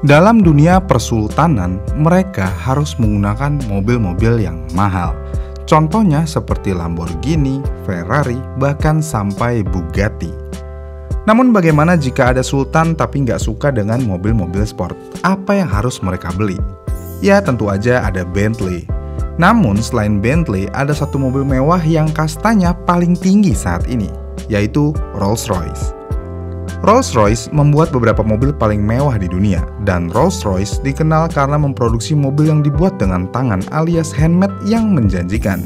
Dalam dunia persultanan, mereka harus menggunakan mobil-mobil yang mahal. Contohnya seperti Lamborghini, Ferrari, bahkan sampai Bugatti. Namun bagaimana jika ada sultan tapi nggak suka dengan mobil-mobil sport? Apa yang harus mereka beli? Ya tentu aja ada Bentley. Namun selain Bentley, ada satu mobil mewah yang kastanya paling tinggi saat ini, yaitu Rolls-Royce. Rolls-Royce membuat beberapa mobil paling mewah di dunia, dan Rolls-Royce dikenal karena memproduksi mobil yang dibuat dengan tangan alias handmade yang menjanjikan.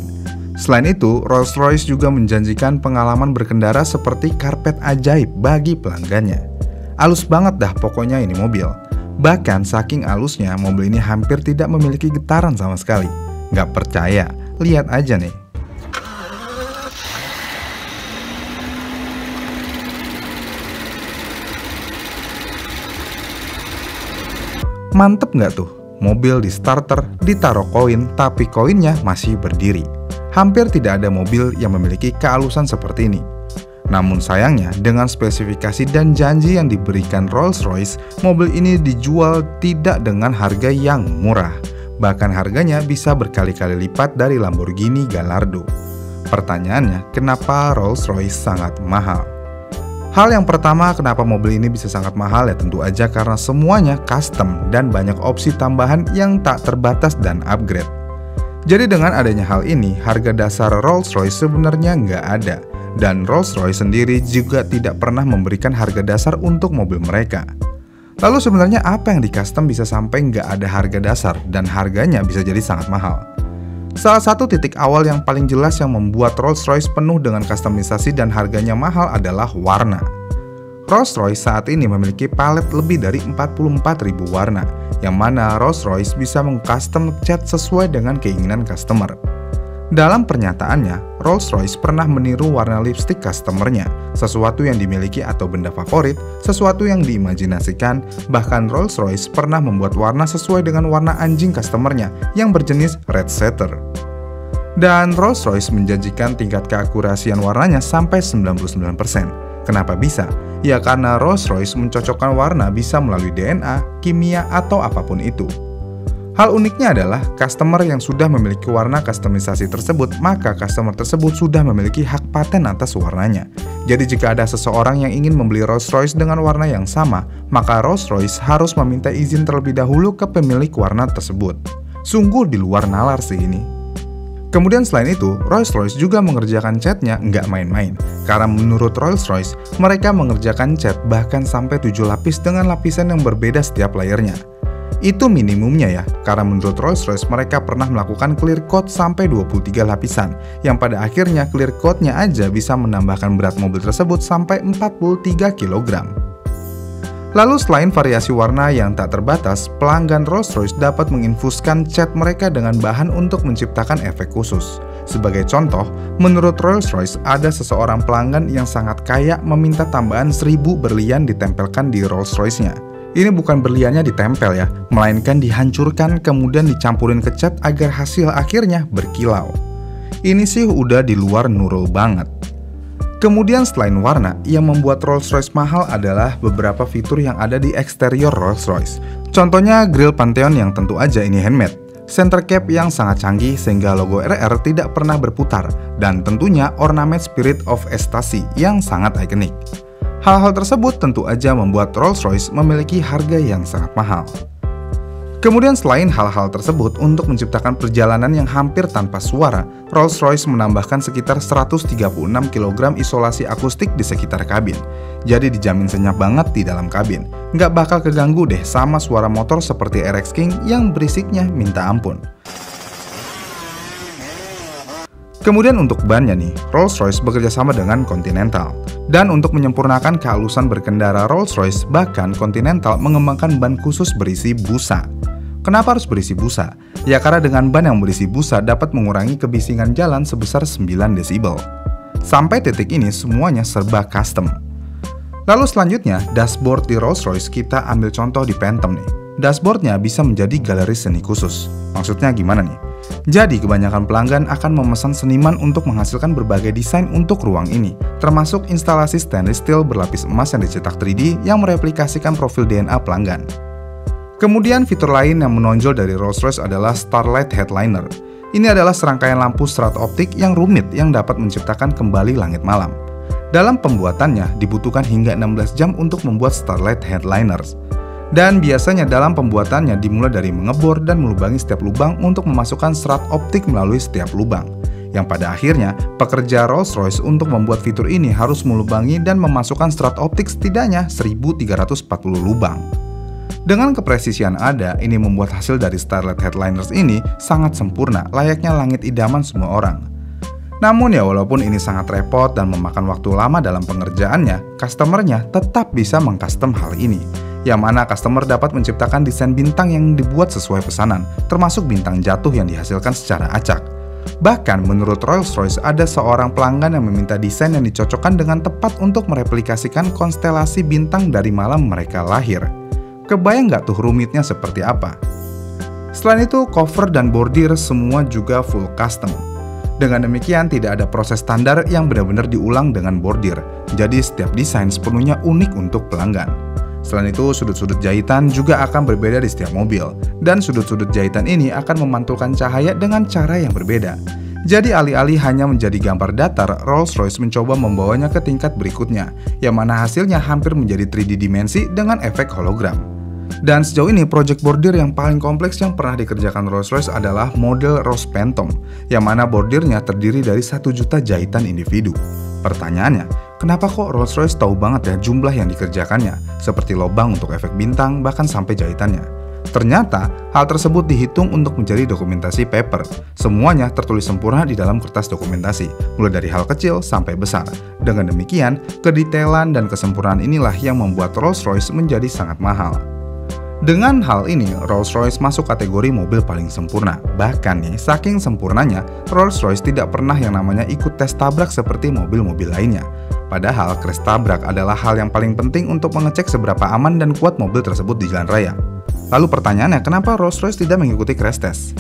Selain itu, Rolls-Royce juga menjanjikan pengalaman berkendara seperti karpet ajaib bagi pelanggannya. Alus banget dah pokoknya ini mobil. Bahkan saking alusnya, mobil ini hampir tidak memiliki getaran sama sekali. Nggak percaya? Lihat aja nih. Mantep nggak tuh? Mobil di starter, ditaruh koin, tapi koinnya masih berdiri. Hampir tidak ada mobil yang memiliki kealusan seperti ini. Namun sayangnya, dengan spesifikasi dan janji yang diberikan Rolls-Royce, mobil ini dijual tidak dengan harga yang murah. Bahkan harganya bisa berkali-kali lipat dari Lamborghini Gallardo. Pertanyaannya, kenapa Rolls-Royce sangat mahal? Hal yang pertama, kenapa mobil ini bisa sangat mahal ya tentu aja karena semuanya custom dan banyak opsi tambahan yang tak terbatas dan upgrade. Jadi dengan adanya hal ini, harga dasar Rolls-Royce sebenarnya nggak ada. Dan Rolls-Royce sendiri juga tidak pernah memberikan harga dasar untuk mobil mereka. Lalu sebenarnya apa yang di custom bisa sampai nggak ada harga dasar dan harganya bisa jadi sangat mahal? Salah satu titik awal yang paling jelas yang membuat Rolls-Royce penuh dengan kustomisasi dan harganya mahal adalah warna. Rolls-Royce saat ini memiliki palet lebih dari 44.000 warna, yang mana Rolls-Royce bisa meng-custom cat sesuai dengan keinginan customer. Dalam pernyataannya, Rolls-Royce pernah meniru warna lipstik customernya, sesuatu yang dimiliki atau benda favorit, sesuatu yang diimajinasikan, bahkan Rolls-Royce pernah membuat warna sesuai dengan warna anjing customernya yang berjenis Red Setter. Dan Rolls-Royce menjanjikan tingkat keakurasian warnanya sampai 99%. Kenapa bisa? Ya karena Rolls-Royce mencocokkan warna bisa melalui DNA, kimia, atau apapun itu. Hal uniknya adalah, customer yang sudah memiliki warna kustomisasi tersebut, maka customer tersebut sudah memiliki hak paten atas warnanya. Jadi jika ada seseorang yang ingin membeli Rolls-Royce dengan warna yang sama, maka Rolls-Royce harus meminta izin terlebih dahulu ke pemilik warna tersebut. Sungguh di luar nalar sih ini. Kemudian selain itu, Rolls-Royce juga mengerjakan catnya nggak main-main. Karena menurut Rolls-Royce, mereka mengerjakan cat bahkan sampai 7 lapis dengan lapisan yang berbeda setiap layernya. Itu minimumnya ya, karena menurut Rolls-Royce mereka pernah melakukan clear coat sampai 23 lapisan, yang pada akhirnya clear coat-nya aja bisa menambahkan berat mobil tersebut sampai 43 kg. Lalu selain variasi warna yang tak terbatas, pelanggan Rolls-Royce dapat menginfuskan cat mereka dengan bahan untuk menciptakan efek khusus. Sebagai contoh, menurut Rolls-Royce ada seseorang pelanggan yang sangat kaya meminta tambahan 1000 berlian ditempelkan di Rolls-Royce-nya. Ini bukan berliannya ditempel ya, melainkan dihancurkan kemudian dicampurin ke cat agar hasil akhirnya berkilau. Ini sih udah di luar Nurul banget. Kemudian selain warna, yang membuat Rolls-Royce mahal adalah beberapa fitur yang ada di eksterior Rolls-Royce. Contohnya grill Pantheon yang tentu aja ini handmade, center cap yang sangat canggih sehingga logo RR tidak pernah berputar, dan tentunya ornamen Spirit of Ecstasy yang sangat ikonik. Hal-hal tersebut tentu aja membuat Rolls-Royce memiliki harga yang sangat mahal. Kemudian selain hal-hal tersebut, untuk menciptakan perjalanan yang hampir tanpa suara, Rolls-Royce menambahkan sekitar 136 kg isolasi akustik di sekitar kabin. Jadi dijamin senyap banget di dalam kabin. Nggak bakal keganggu deh sama suara motor seperti RX King yang berisiknya minta ampun. Kemudian untuk bannya nih, Rolls-Royce bekerja sama dengan Continental. Dan untuk menyempurnakan kehalusan berkendara Rolls-Royce, bahkan Continental mengembangkan ban khusus berisi busa. Kenapa harus berisi busa? Ya karena dengan ban yang berisi busa dapat mengurangi kebisingan jalan sebesar 9 desibel. Sampai titik ini semuanya serba custom. Lalu selanjutnya, dashboard di Rolls-Royce kita ambil contoh di Phantom nih. Dashboardnya bisa menjadi galeri seni khusus. Maksudnya gimana nih? Jadi kebanyakan pelanggan akan memesan seniman untuk menghasilkan berbagai desain untuk ruang ini, termasuk instalasi stainless steel berlapis emas yang dicetak 3D yang mereplikasikan profil DNA pelanggan. Kemudian fitur lain yang menonjol dari Rolls-Royce adalah Starlight Headliner. Ini adalah serangkaian lampu serat optik yang rumit yang dapat menciptakan kembali langit malam. Dalam pembuatannya dibutuhkan hingga 16 jam untuk membuat Starlight Headliners. Dan biasanya dalam pembuatannya dimulai dari mengebor dan melubangi setiap lubang untuk memasukkan serat optik melalui setiap lubang. Yang pada akhirnya, pekerja Rolls-Royce untuk membuat fitur ini harus melubangi dan memasukkan serat optik setidaknya 1340 lubang. Dengan kepresisian ada, ini membuat hasil dari Starlight Headliners ini sangat sempurna, layaknya langit idaman semua orang. Namun ya walaupun ini sangat repot dan memakan waktu lama dalam pengerjaannya, customer-nya tetap bisa mengcustom hal ini. Yang mana customer dapat menciptakan desain bintang yang dibuat sesuai pesanan, termasuk bintang jatuh yang dihasilkan secara acak. Bahkan menurut Rolls-Royce ada seorang pelanggan yang meminta desain yang dicocokkan dengan tepat untuk mereplikasikan konstelasi bintang dari malam mereka lahir. Kebayang nggak tuh rumitnya seperti apa? Selain itu, cover dan bordir semua juga full custom. Dengan demikian, tidak ada proses standar yang benar-benar diulang dengan bordir. Jadi setiap desain sepenuhnya unik untuk pelanggan. Selain itu, sudut-sudut jahitan juga akan berbeda di setiap mobil. Dan sudut-sudut jahitan ini akan memantulkan cahaya dengan cara yang berbeda. Jadi alih-alih hanya menjadi gambar datar, Rolls-Royce mencoba membawanya ke tingkat berikutnya, yang mana hasilnya hampir menjadi 3D dimensi dengan efek hologram. Dan sejauh ini, project bordir yang paling kompleks yang pernah dikerjakan Rolls-Royce adalah model Rose Phantom, yang mana bordirnya terdiri dari 1 juta jahitan individu. Pertanyaannya, kenapa kok Rolls-Royce tahu banget ya jumlah yang dikerjakannya, seperti lubang untuk efek bintang, bahkan sampai jahitannya? Ternyata, hal tersebut dihitung untuk menjadi dokumentasi paper. Semuanya tertulis sempurna di dalam kertas dokumentasi, mulai dari hal kecil sampai besar. Dengan demikian, kedetailan dan kesempurnaan inilah yang membuat Rolls-Royce menjadi sangat mahal. Dengan hal ini, Rolls-Royce masuk kategori mobil paling sempurna. Bahkan nih, saking sempurnanya, Rolls-Royce tidak pernah yang namanya ikut tes tabrak seperti mobil-mobil lainnya. Padahal, crash tabrak adalah hal yang paling penting untuk mengecek seberapa aman dan kuat mobil tersebut di jalan raya. Lalu pertanyaannya, kenapa Rolls-Royce tidak mengikuti crash test?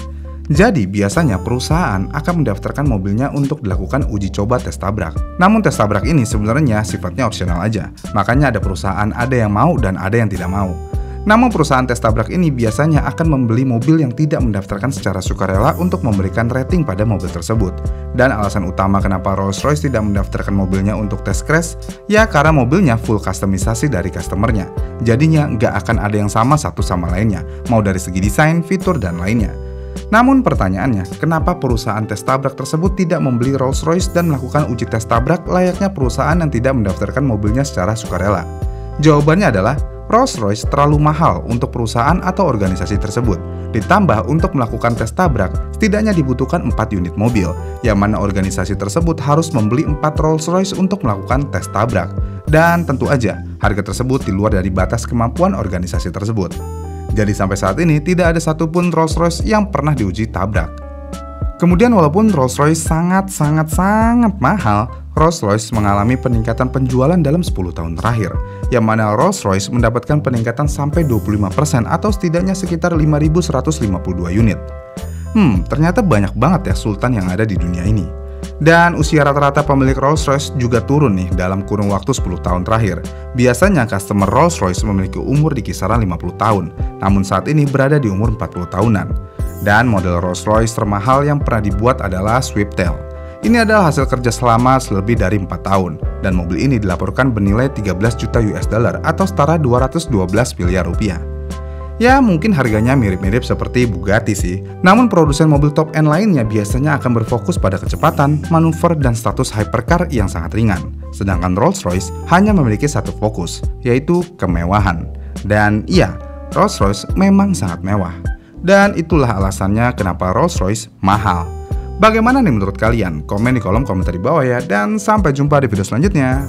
Jadi, biasanya perusahaan akan mendaftarkan mobilnya untuk dilakukan uji coba tes tabrak. Namun tes tabrak ini sebenarnya sifatnya opsional aja. Makanya ada perusahaan ada yang mau dan ada yang tidak mau. Namun perusahaan tes tabrak ini biasanya akan membeli mobil yang tidak mendaftarkan secara sukarela untuk memberikan rating pada mobil tersebut. Dan alasan utama kenapa Rolls-Royce tidak mendaftarkan mobilnya untuk tes crash, ya karena mobilnya full customisasi dari customernya. Jadinya nggak akan ada yang sama satu sama lainnya, mau dari segi desain, fitur, dan lainnya. Namun pertanyaannya, kenapa perusahaan tes tabrak tersebut tidak membeli Rolls-Royce dan melakukan uji tes tabrak layaknya perusahaan yang tidak mendaftarkan mobilnya secara sukarela? Jawabannya adalah, Rolls-Royce terlalu mahal untuk perusahaan atau organisasi tersebut. Ditambah untuk melakukan tes tabrak, setidaknya dibutuhkan 4 unit mobil, yang mana organisasi tersebut harus membeli 4 Rolls-Royce untuk melakukan tes tabrak. Dan tentu aja, harga tersebut di luar dari batas kemampuan organisasi tersebut. Jadi sampai saat ini, tidak ada satupun Rolls-Royce yang pernah diuji tabrak. Kemudian walaupun Rolls-Royce sangat mahal, Rolls-Royce mengalami peningkatan penjualan dalam 10 tahun terakhir, yang mana Rolls-Royce mendapatkan peningkatan sampai 25% atau setidaknya sekitar 5.152 unit. Ternyata banyak banget ya sultan yang ada di dunia ini. Dan usia rata-rata pemilik Rolls-Royce juga turun nih dalam kurun waktu 10 tahun terakhir. Biasanya customer Rolls-Royce memiliki umur di kisaran 50 tahun, namun saat ini berada di umur 40 tahunan. Dan model Rolls-Royce termahal yang pernah dibuat adalah Swiftail. Ini adalah hasil kerja selama lebih dari 4 tahun, dan mobil ini dilaporkan bernilai 13 juta US dollar atau setara 212 miliar rupiah. Ya, mungkin harganya mirip-mirip seperti Bugatti sih. Namun produsen mobil top end lainnya biasanya akan berfokus pada kecepatan, manuver, dan status hypercar yang sangat ringan. Sedangkan Rolls-Royce hanya memiliki satu fokus, yaitu kemewahan. Dan iya, Rolls-Royce memang sangat mewah. Dan itulah alasannya kenapa Rolls-Royce mahal. Bagaimana nih menurut kalian? Komen di kolom komentar di bawah ya, dan sampai jumpa di video selanjutnya.